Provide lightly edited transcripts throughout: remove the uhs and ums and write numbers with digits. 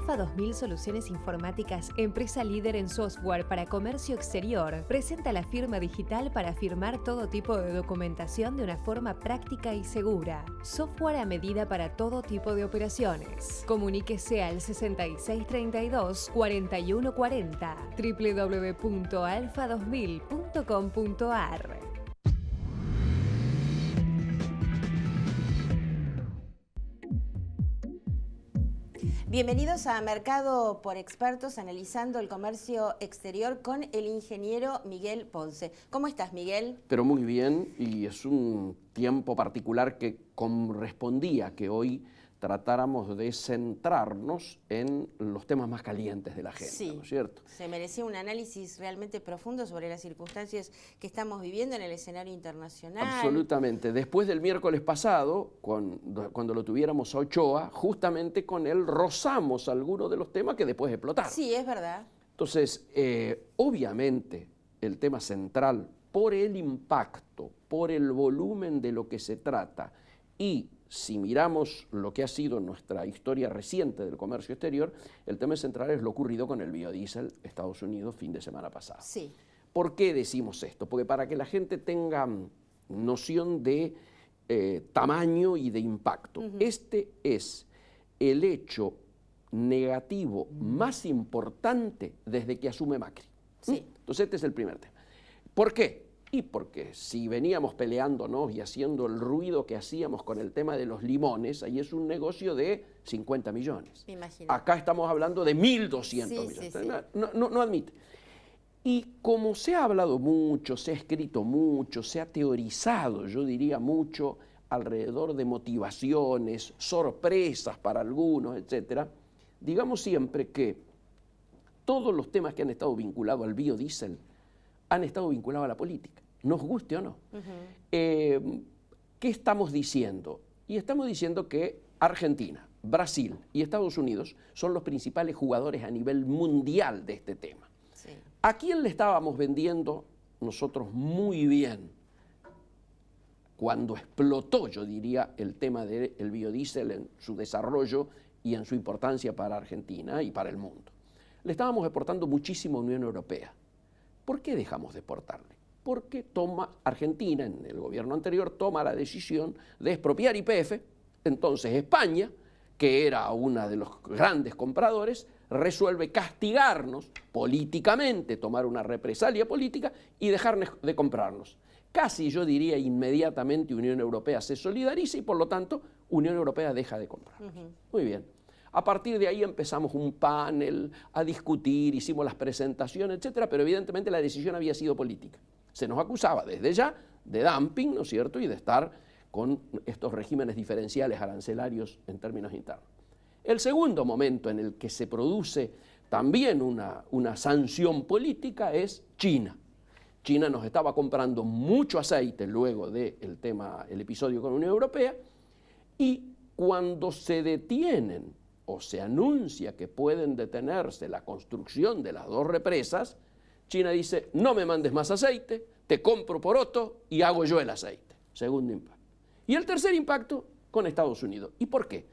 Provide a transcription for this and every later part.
Alfa 2000 Soluciones Informáticas, empresa líder en software para comercio exterior, presenta la firma digital para firmar todo tipo de documentación de una forma práctica y segura. Software a medida para todo tipo de operaciones. Comuníquese al 6632 4140 www.alfa2000.com.ar. Bienvenidos a Mercado por Expertos, analizando el comercio exterior con el ingeniero Miguel Ponce. ¿Cómo estás, Miguel? Pero muy bien, y es un tiempo particular que correspondía que hoy tratáramos de centrarnos en los temas más calientes de la agenda, sí, ¿no es cierto? Se merecía un análisis realmente profundo sobre las circunstancias que estamos viviendo en el escenario internacional. Absolutamente. Después del miércoles pasado, cuando lo tuviéramos a Ochoa, justamente con él rozamos algunos de los temas que después explotaron. Sí, es verdad. Entonces, obviamente, el tema central, por el impacto, por el volumen de lo que se trata, y si miramos lo que ha sido nuestra historia reciente del comercio exterior, el tema central es lo ocurrido con el biodiesel Estados Unidos fin de semana pasado. Sí. ¿Por qué decimos esto? Porque para que la gente tenga noción de tamaño y de impacto. Este es el hecho negativo más importante desde que asume Macri. Sí. Entonces este es el primer tema. ¿Por qué? Y porque si veníamos peleándonos y haciendo el ruido que hacíamos con el tema de los limones, ahí es un negocio de 50 millones. Me imagino. Acá estamos hablando de 1.200 Sí, millones. sí, sí. No admite. Y como se ha hablado mucho, se ha escrito mucho, se ha teorizado, yo diría mucho, alrededor de motivaciones, sorpresas para algunos, etcétera, digamos siempre que todos los temas que han estado vinculados al biodiesel han estado vinculados a la política, nos guste o no. ¿Qué estamos diciendo? Y estamos diciendo que Argentina, Brasil y Estados Unidos son los principales jugadores a nivel mundial de este tema. Sí. ¿A quién le estábamos vendiendo nosotros muy bien cuando explotó, yo diría, el tema del biodiesel en su desarrollo y en su importancia para Argentina y para el mundo? Le estábamos exportando muchísimo a Unión Europea. ¿Por qué dejamos de exportarle? Porque Argentina, en el gobierno anterior, toma la decisión de expropiar YPF. Entonces España, que era una de los grandes compradores, resuelve castigarnos políticamente, tomar una represalia política y dejarnos de comprarnos. Casi yo diría inmediatamente Unión Europea se solidariza y por lo tanto Unión Europea deja de comprarnos. Muy bien. A partir de ahí empezamos un panel a discutir, hicimos las presentaciones, etcétera, pero evidentemente la decisión había sido política. Se nos acusaba desde ya de dumping, ¿no es cierto?, y de estar con estos regímenes diferenciales arancelarios en términos internos. El segundo momento en el que se produce también una sanción política es China. China nos estaba comprando mucho aceite luego del episodio con la Unión Europea, y cuando se detienen o se anuncia que pueden detenerse la construcción de las dos represas, China dice, no me mandes más aceite, te compro poroto y hago yo el aceite. Segundo impacto. Y el tercer impacto con Estados Unidos. ¿Y por qué?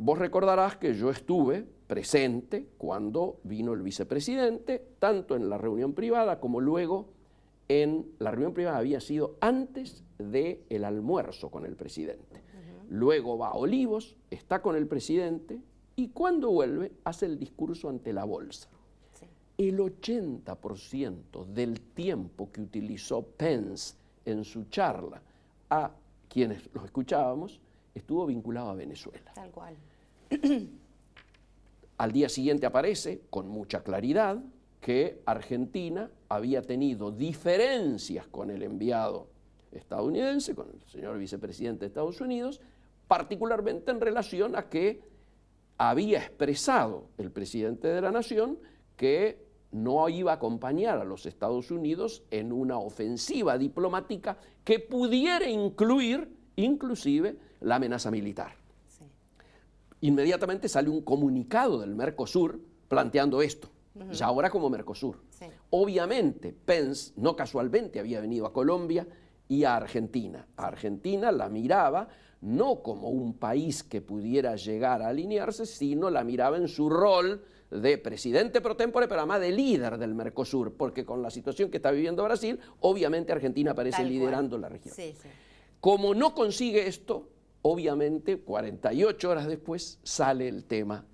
Vos recordarás que yo estuve presente cuando vino el vicepresidente, tanto en la reunión privada como luego en la reunión privada había sido antes del almuerzo con el presidente. Luego va a Olivos, está con el presidente y cuando vuelve hace el discurso ante la bolsa. Sí. El 80% del tiempo que utilizó Pence en su charla a quienes los escuchábamos estuvo vinculado a Venezuela. Tal cual. Al día siguiente aparece con mucha claridad que Argentina había tenido diferencias con el enviado estadounidense, con el señor vicepresidente de Estados Unidos, particularmente en relación a que había expresado el presidente de la Nación que no iba a acompañar a los Estados Unidos en una ofensiva diplomática que pudiera incluir inclusive la amenaza militar. Sí. Inmediatamente sale un comunicado del Mercosur planteando esto, ya ahora como Mercosur. Sí. Obviamente Pence no casualmente había venido a Colombia y a Argentina. A Argentina la miraba no como un país que pudiera llegar a alinearse, sino la miraba en su rol de presidente pro tempore, pero además de líder del Mercosur, porque con la situación que está viviendo Brasil, obviamente Argentina aparece liderando la región. Sí, sí. Como no consigue esto, obviamente 48 horas después sale el tema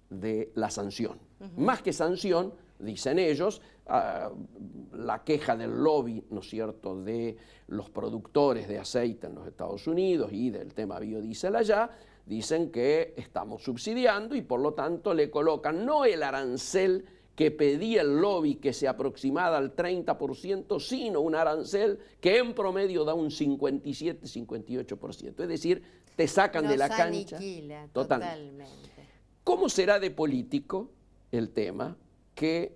de la sanción. Más que sanción, dicen ellos, la queja del lobby, ¿no es cierto?, de los productores de aceite en los Estados Unidos y del tema biodiesel allá, dicen que estamos subsidiando y por lo tanto le colocan no el arancel que pedía el lobby que se aproximara al 30%, sino un arancel que en promedio da un 57-58%. Es decir, te sacan de la cancha. Aniquila, totalmente. ¿Cómo será de político el tema que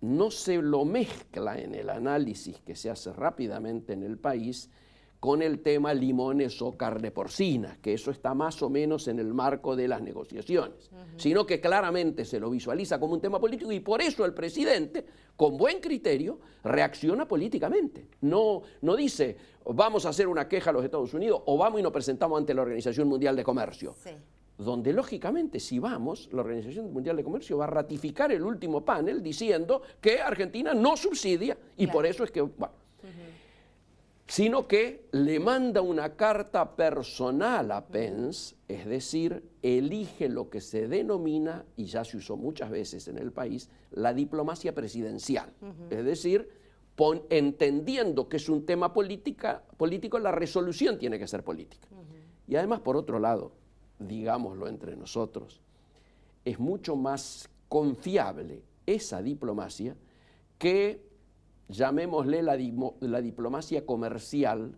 no se lo mezcla en el análisis que se hace rápidamente en el país con el tema limones o carne porcina, que eso está más o menos en el marco de las negociaciones, sino que claramente se lo visualiza como un tema político y por eso el presidente, con buen criterio, reacciona políticamente. No dice, vamos a hacer una queja a los Estados Unidos o vamos y nos presentamos ante la Organización Mundial de Comercio. Sí. Donde lógicamente si vamos, la Organización Mundial de Comercio va a ratificar el último panel diciendo que Argentina no subsidia y por eso es que, bueno, sino que le manda una carta personal a Pence, es decir, elige lo que se denomina, y ya se usó muchas veces en el país, la diplomacia presidencial, es decir, entendiendo que es un tema político, la resolución tiene que ser política. Y además, por otro lado, digámoslo entre nosotros, es mucho más confiable esa diplomacia que, llamémosle la diplomacia comercial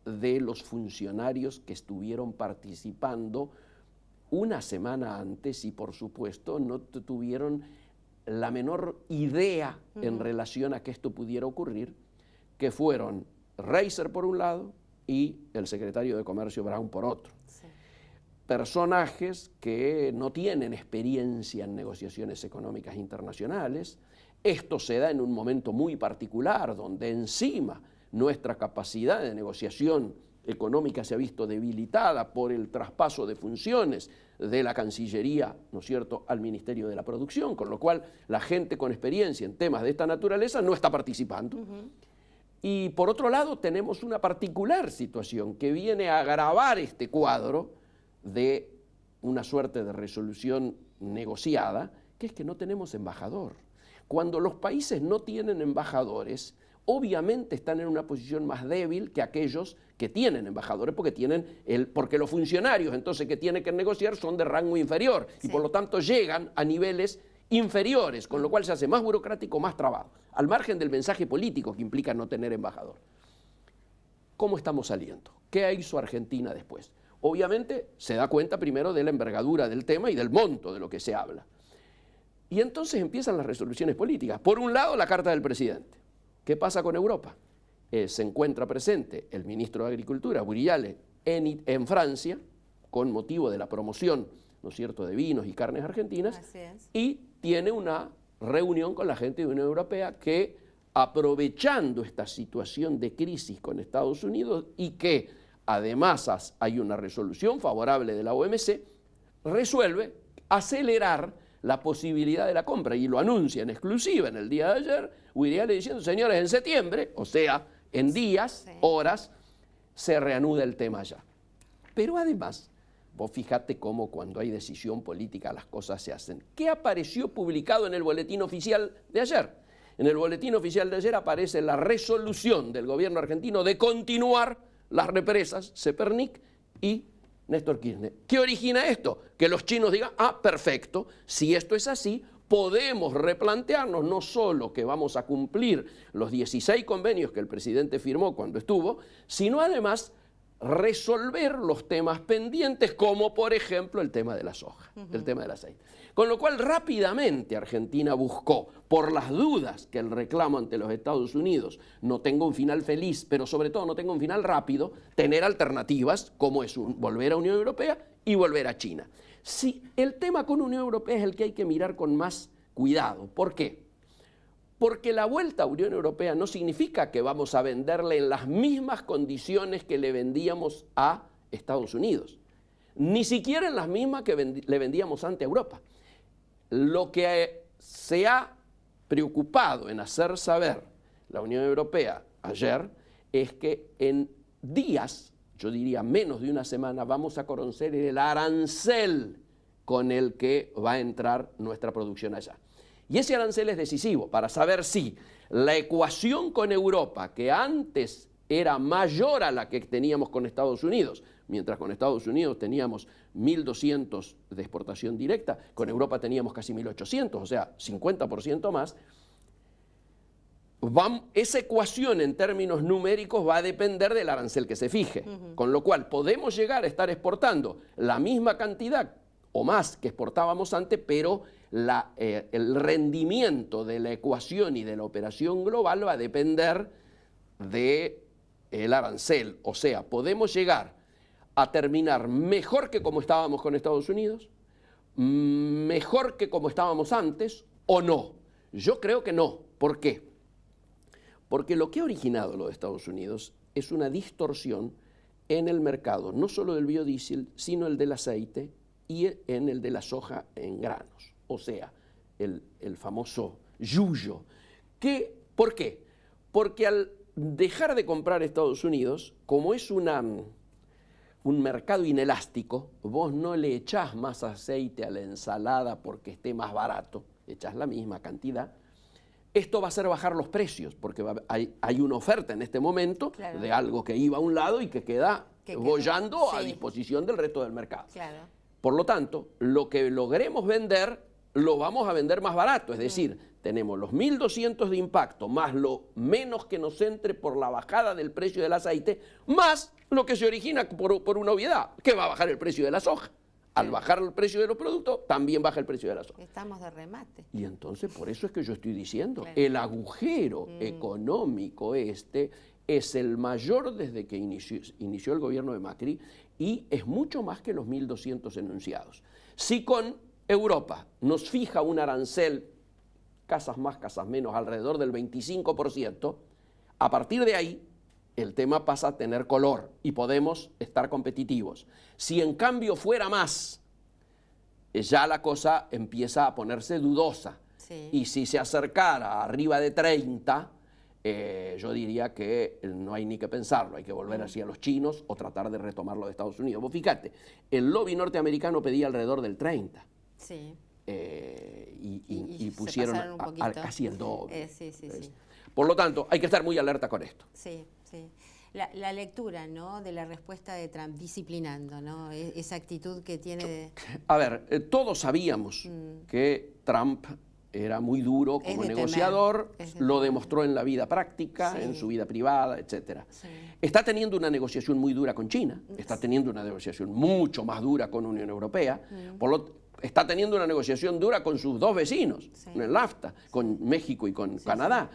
de los funcionarios que estuvieron participando una semana antes y por supuesto no tuvieron la menor idea en relación a que esto pudiera ocurrir, que fueron Reiser por un lado y el secretario de Comercio Brown por otro. Sí. Personajes que no tienen experiencia en negociaciones económicas internacionales. Esto se da en un momento muy particular, donde encima nuestra capacidad de negociación económica se ha visto debilitada por el traspaso de funciones de la Cancillería, ¿no es cierto?, al Ministerio de la Producción, con lo cual la gente con experiencia en temas de esta naturaleza no está participando. Y por otro lado tenemos una particular situación que viene a agravar este cuadro de una suerte de resolución negociada, que es que no tenemos embajador. Cuando los países no tienen embajadores, obviamente están en una posición más débil que aquellos que tienen embajadores, porque los funcionarios entonces que tienen que negociar son de rango inferior y por lo tanto llegan a niveles inferiores, con lo cual se hace más burocrático, más trabado, al margen del mensaje político que implica no tener embajador. ¿Cómo estamos saliendo? ¿Qué hizo Argentina después? Obviamente se da cuenta primero de la envergadura del tema y del monto de lo que se habla. Y entonces empiezan las resoluciones políticas. Por un lado, la carta del presidente. ¿Qué pasa con Europa? Se encuentra presente el ministro de Agricultura, Burriale, en Francia, con motivo de la promoción, ¿no es cierto?, de vinos y carnes argentinas, y tiene una reunión con la gente de la Unión Europea que, aprovechando esta situación de crisis con Estados Unidos y que además hay una resolución favorable de la OMC, resuelve acelerar la posibilidad de la compra y lo anuncia en exclusiva en el día de ayer, Burriale diciendo, señores, en septiembre, o sea, en días, horas, se reanuda el tema ya. Pero además, vos fíjate cómo cuando hay decisión política las cosas se hacen. ¿Qué apareció publicado en el boletín oficial de ayer? En el boletín oficial de ayer aparece la resolución del gobierno argentino de continuar las represas Zepernik y Néstor Kirchner. ¿Qué origina esto? Que los chinos digan, perfecto, si esto es así, podemos replantearnos no solo que vamos a cumplir los 16 convenios que el presidente firmó cuando estuvo, sino además resolver los temas pendientes, como por ejemplo el tema de la soja, el tema del aceite. Con lo cual rápidamente Argentina buscó, por las dudas que el reclamo ante los Estados Unidos no tenga un final feliz, pero sobre todo no tenga un final rápido, tener alternativas como es volver a Unión Europea y volver a China. Sí, el tema con Unión Europea es el que hay que mirar con más cuidado. ¿Por qué? Porque la vuelta a Unión Europea no significa que vamos a venderle en las mismas condiciones que le vendíamos a Estados Unidos, ni siquiera en las mismas que le vendíamos antes a Europa. Lo que se ha preocupado en hacer saber la Unión Europea ayer es que en días, yo diría menos de una semana, vamos a conocer el arancel con el que va a entrar nuestra producción allá. Y ese arancel es decisivo para saber si la ecuación con Europa, que antes era mayor a la que teníamos con Estados Unidos, mientras con Estados Unidos teníamos 1.200 de exportación directa, con Europa teníamos casi 1.800, o sea, 50% más. Esa ecuación en términos numéricos va a depender del arancel que se fije, con lo cual podemos llegar a estar exportando la misma cantidad o más que exportábamos antes, pero el rendimiento de la ecuación y de la operación global va a depender del arancel. O sea, podemos llegar a terminar mejor que como estábamos con Estados Unidos, mejor que como estábamos antes, o no. Yo creo que no. ¿Por qué? Porque lo que ha originado lo de Estados Unidos es una distorsión en el mercado, no solo del biodiesel, sino el del aceite y en el de la soja en granos, o sea, el famoso yuyo. ¿Por qué? Porque al dejar de comprar Estados Unidos, como es un mercado inelástico, vos no le echás más aceite a la ensalada porque esté más barato, echás la misma cantidad. Esto va a hacer bajar los precios, porque hay una oferta en este momento de algo que iba a un lado y que queda boyando a disposición del resto del mercado. Por lo tanto, lo que logremos vender, lo vamos a vender más barato. Es decir, tenemos los 1.200 de impacto, más lo menos que nos entre por la bajada del precio del aceite, más lo que se origina por una obviedad, que va a bajar el precio de la soja. Al bajar el precio de los productos, también baja el precio de la soja. Estamos de remate. Y entonces, por eso es que yo estoy diciendo, el agujero económico este es el mayor desde que inició el gobierno de Macri y es mucho más que los 1.200 enunciados. Si con Europa nos fija un arancel, casas más, casas menos, alrededor del 25%, a partir de ahí el tema pasa a tener color y podemos estar competitivos. Si en cambio fuera más, ya la cosa empieza a ponerse dudosa. Y si se acercara arriba de 30, yo diría que no hay ni que pensarlo, hay que volver hacia los chinos o tratar de retomarlo de Estados Unidos. Vos fíjate, el lobby norteamericano pedía alrededor del 30. Y pusieron casi el doble. Por lo tanto, hay que estar muy alerta con esto. La lectura, ¿no?, de la respuesta de Trump, disciplinando, ¿no?, esa actitud que tiene A ver, todos sabíamos que Trump era muy duro como negociador, lo demostró en la vida práctica, en su vida privada, etc. Está teniendo una negociación muy dura con China, está teniendo una negociación mucho más dura con Unión Europea, está teniendo una negociación dura con sus dos vecinos, en el NAFTA, con México y con Canadá.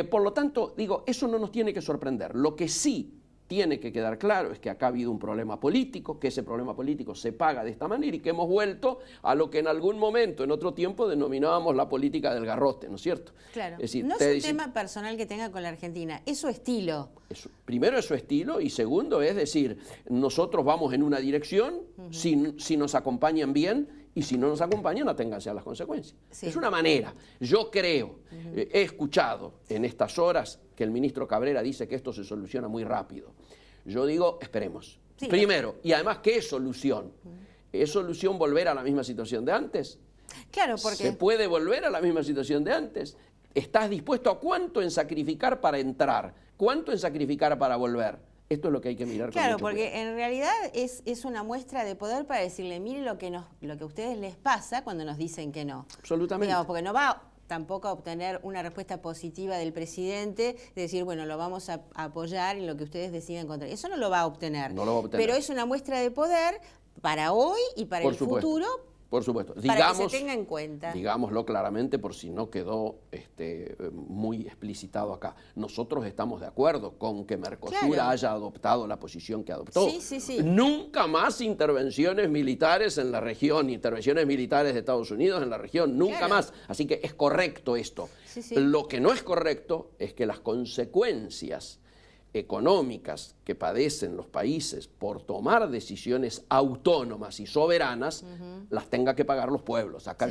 Por lo tanto, digo, eso no nos tiene que sorprender. Lo que sí tiene que quedar claro es que acá ha habido un problema político, que ese problema político se paga de esta manera y que hemos vuelto a lo que en algún momento, en otro tiempo, denominábamos la política del garrote, ¿no es cierto? Claro, es decir, no es un tema personal que tenga con la Argentina, es su estilo. Primero es su estilo y segundo es decir, nosotros vamos en una dirección, si nos acompañan bien, y si no nos acompañan, aténganse a las consecuencias. Es una manera. Yo creo, he escuchado en estas horas que el ministro Cabrera dice que esto se soluciona muy rápido. Yo digo, esperemos. Primero, y además, ¿qué es solución? ¿Es solución volver a la misma situación de antes? Claro, porque... ¿Se puede volver a la misma situación de antes? ¿Estás dispuesto a cuánto en sacrificar para entrar? ¿Cuánto en sacrificar para volver? Esto es lo que hay que mirar. Claro, porque en realidad es una muestra de poder para decirle, mire lo que a ustedes les pasa cuando nos dicen que no. Absolutamente. Digamos, porque no va tampoco a obtener una respuesta positiva del presidente, de decir, bueno, lo vamos a apoyar en lo que ustedes decidan contra. Eso no lo va a obtener. No lo va a obtener. Pero es una muestra de poder para hoy y para el futuro. Por supuesto. Para que se tenga en cuenta. Digámoslo claramente por si no quedó muy explicitado acá. Nosotros estamos de acuerdo con que Mercosur haya adoptado la posición que adoptó. Nunca más intervenciones militares en la región, intervenciones militares de Estados Unidos en la región, nunca más. Así que es correcto esto. Lo que no es correcto es que las consecuencias económicas que padecen los países por tomar decisiones autónomas y soberanas, las tenga que pagar los pueblos. Acá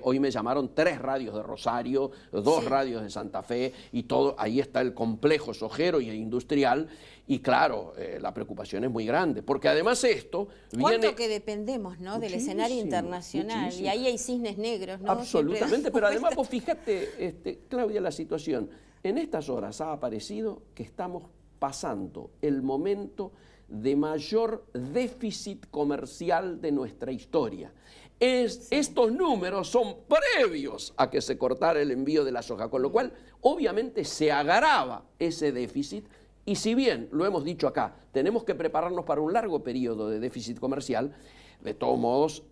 hoy me llamaron 3 radios de Rosario, 2 radios de Santa Fe, y todo, ahí está el complejo sojero y industrial, y claro, la preocupación es muy grande, porque además esto viene... ¿Cuánto que dependemos, ¿no?, del escenario internacional? Muchísimo. Y ahí hay cisnes negros, ¿no? Absolutamente, pero además vos fíjate, Claudia, la situación. En estas horas ha aparecido que estamos pasando el momento de mayor déficit comercial de nuestra historia. Estos números son previos a que se cortara el envío de la soja, con lo cual obviamente se agrava ese déficit, y si bien, lo hemos dicho acá, tenemos que prepararnos para un largo periodo de déficit comercial, de todos modos,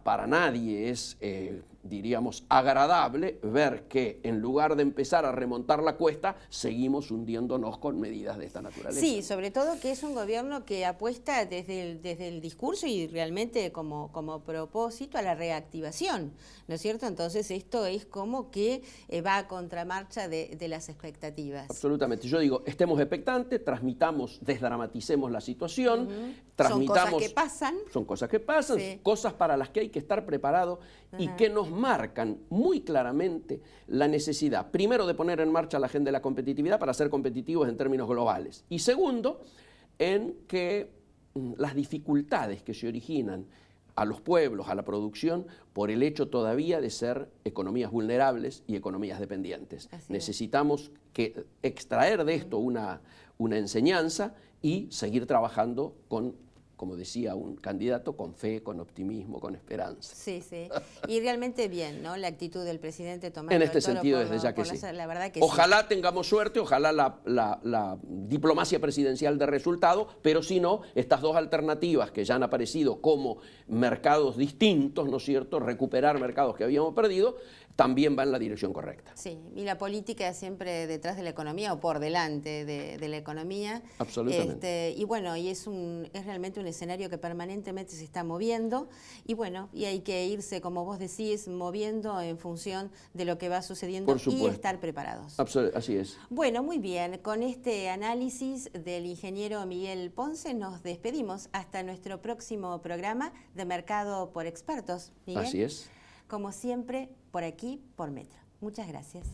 para nadie es, diríamos, agradable ver que en lugar de empezar a remontar la cuesta, seguimos hundiéndonos con medidas de esta naturaleza. Sí, sobre todo que es un gobierno que apuesta desde el discurso y realmente como propósito a la reactivación, ¿no es cierto? Entonces esto es como que va a contramarcha de las expectativas. Absolutamente. Yo digo, estemos expectantes, transmitamos, desdramaticemos la situación, transmitamos... Son cosas que pasan. Son cosas que pasan, cosas para las que hay que estar preparado y que nos marcan muy claramente la necesidad, primero, de poner en marcha la agenda de la competitividad para ser competitivos en términos globales, y segundo, en que las dificultades que se originan a los pueblos, a la producción, por el hecho todavía de ser economías vulnerables y economías dependientes. Necesitamos extraer de esto una enseñanza y seguir trabajando con, como decía un candidato, con fe, con optimismo, con esperanza. Sí, sí. Y realmente bien, ¿no?, la actitud del presidente tomando en este sentido, desde ya que sí. La verdad que ojalá tengamos suerte, ojalá la diplomacia presidencial dé resultado, pero si no, estas 2 alternativas que ya han aparecido como mercados distintos, ¿no es cierto?, recuperar mercados que habíamos perdido, también va en la dirección correcta. Sí, y la política siempre detrás de la economía o por delante de la economía. Absolutamente. Y bueno, y es realmente un escenario que permanentemente se está moviendo, y bueno, y hay que irse, como vos decís, moviendo en función de lo que va sucediendo y estar preparados. Así es. Bueno, muy bien, con este análisis del ingeniero Miguel Ponce nos despedimos hasta nuestro próximo programa de Mercado por Expertos. Miguel, así es. como siempre, por aquí, por Metro. Muchas gracias.